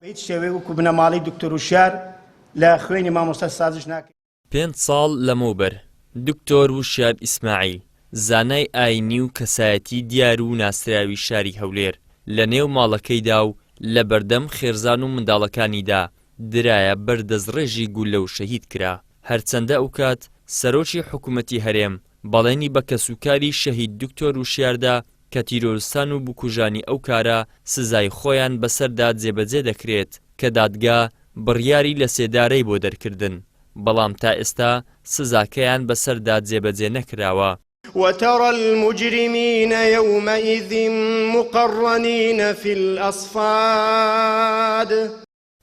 هیچ شێوەیە وەکو بنەماڵەی دکتۆر وشیار لە خوێنی مامۆستا سازش ناکرێت. 5 ساڵ لەمەوبەر دکتۆر وشیار ئیسماعیل زانای ئاینی و کەسایەتی دیار و ناسراوی شاری هەولێر لە نێو ماڵەکەیدا و لە بەردەم خێرزان و منداڵەکانیدا درایە بەردەستڕێژی گولە و شەهید کرا. هەرچەندە ئەو کات سەرۆکی حکوومەتی هەرێم بەڵێنی بە کەسوکاری شەهید دکتۆر وشیاردا کە تیرۆرستان و بکوژانی ئەو کارە سزای خۆیان بەسەردا جێبەجێ دەکرێت کە دادگا بڕیاری لە سێدارەی بۆ دەرکردن، بەڵام تا ئێستا سزاکەیان بەسەردا جێبەجێ نەکراوە. وترى المجرمين يومئذ مقرنين في الأصفاد.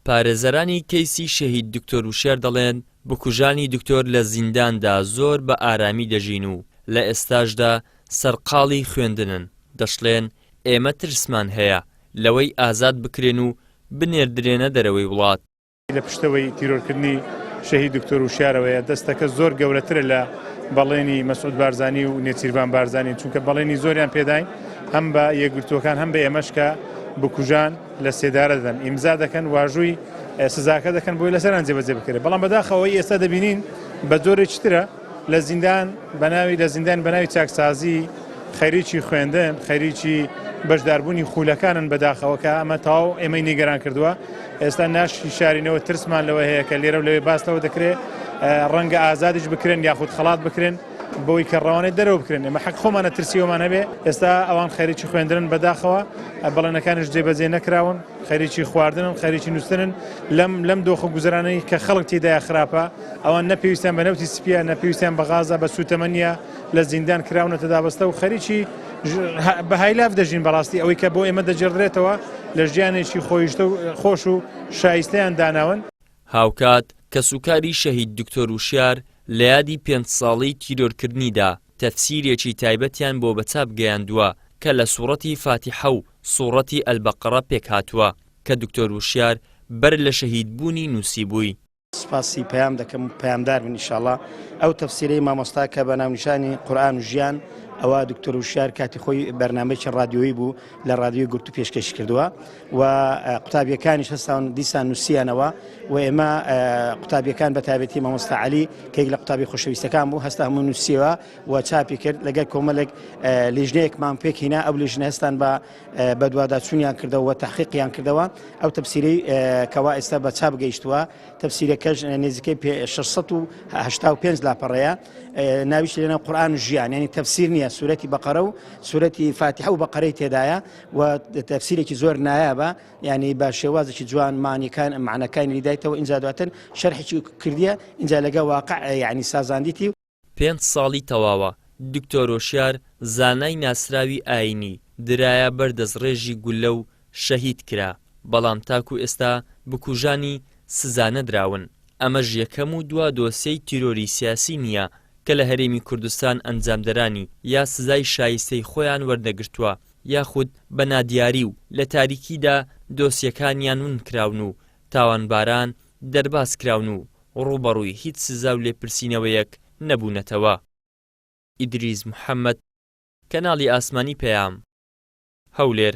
پارێزەرانی کەیسی شەهید دکتۆر وشیار دەڵێن بکوژانی دکتۆر لە زینداندا زۆر بە ئارامی دەژین و لە ئێستاشدا سەرقاڵی خوێندنن. دەشڵێن ئێمە ترسمان هەیە لەوەی ئازاد بکرێن و بنێردرێنە دەرەوەی وڵات. لە پشتەوەی تیرۆرکردنی شەهید دکتۆر وشیارەوەیە دەستەکە زۆر گەورەترە لە بەڵێنی مەسعود بارزانی و نێچیروان بارزانی، چونکە بەڵێنی زۆریان پێداین هەم بە یەکگرتووەکان هەم بە ئێمەشکە بکوژان لە سێدارە دەدەن، ئیمزا دەکەن، واژووی سزاکە دەکەن بۆی لەسەران جێبەجێ بکرێت. بەڵام بەداخەوەی ئێستا دەبینین بە جۆرێکی ترە لە زیندان بەناوی چاکسازی خەریکی خوێندن، خەریکی بەشداربوونی خولەکانن بەداخەوەکە ئەمە تاو ئێمەی نیگەران کردووە. ئێستا ناشی شارینەوە ترسمان لەوە هەیە کە لێرە و لەوێ باستەوە دەکرێت ڕەنگە ئازادیش بکرێن یاخود خەڵات بکرێن بۆی کە ڕەوانەی دەرەوە بکرێن. ئێمە حەق خۆمانە ترسیەوەمان هەبێ. ئێستا ئەوان خەریکی خوێندنن بەداخەوە، بەڵێنەکانش جێبەجێ نەکراون، خەریکی خواردنن، خەریکی نووسنن لەم دۆخە گوزرانەی کە خەڵک تێدایە خراپە. ئەوان نەپێویستیان بە نەوتی سپیە، نەپێویستیان بە غازە، بە سوتەمەنیە لە زیندان کراونەتە دابەستە و خەریکی بە هایلاف دەژین. بەڕاستی ئەوەی کە بۆ ئێمە دەجێڕدرێتەوە لە ژیانێکی خۆش و شایستەیان داناون. هاوکات کەسوکاری شەهید دکتۆر وشیار لە یادی 5 ساڵەی تیرۆرکردنیدا تەفسیرێکی تایبەتیان بۆ بەچاپ گەیاندووە کە لە سوورەتی فاتیحە و سوورەتی ئەلبەقەرە پێک هاتووە کە دکتۆر وشیار بەر لە شەهیدبوونی نووسیبووی. سپاسی پەیام دەکەم پەیامدار بن ئینشاءڵڵا ئەو تەفسیرەی مامۆستا کە بە ناونیشانی قورئان و ژیان ئەوە دکتۆر وشیار کاتی خۆی بەرنامەیەکی رادیۆیی بوو لە رادیۆی گورت و پێشکەش کردووە و قوتابیەکانیش هەستاون دیسان نووسیانەوە و ئێمە قوتابیەکان بە تایبەتی مامۆستا عەلی کە لە قوتابی خۆشەویستەکان بوو هەستا هەموو نووسیەوە و چاپی کرد لەگەڵ کۆمەڵێک لیژنەیەکمان پێک هێنا. ئەو لیژنە هەستان بە دوواداچوونیان کردەوە و تەحقیقیان کردەوە. ئەو تەفسیرەی کەوا ئێستا بە چاپ گەیشتووە تەفسیرەکەش نزیکەی 685 لاپەڕەیە، ناویش لێنە قورئان و ژیان، یعنی تەفسیر نییە، سوورەتی بەقەرە و سوورەتی فاتیحە و بەقەرەی تێدایە و تەفسیرێکی زۆر نایابە، یعنی بە شێوازێکی جوان معنەکانی لیدایتەوە. ئینجا دواتر شەرحێکی کردیە ئینجا لەگە واقع یعنی سازاندیتی. 5 ساڵی تەواوە دکتۆر وشیار زانای ناسراوی ئاینی درایە بەردەستڕێژی گولە و شەهید کرا، بەڵام تاکو ئێستا بکوژانی سزا نەدراون. ئەمەش یەکەم و دوا دۆسیەی تیرۆری سیاسی نییە کە لە هەرێمی کوردستان ئەنجامدەرانی یا سزای شایستەی خۆیان وەردەگرتووە یاخود بە نادیاری و لە تاریکیدا دۆسیەکانیان ون کراون و تاوانباران دەرباز کراون و ڕوبەڕووی هیچ سزا و لێپرسینەوەیەک نەبوونەتەوە. ئیدریس محەممەد، کەناڵی ئاسمانی پەیام، هەولێر.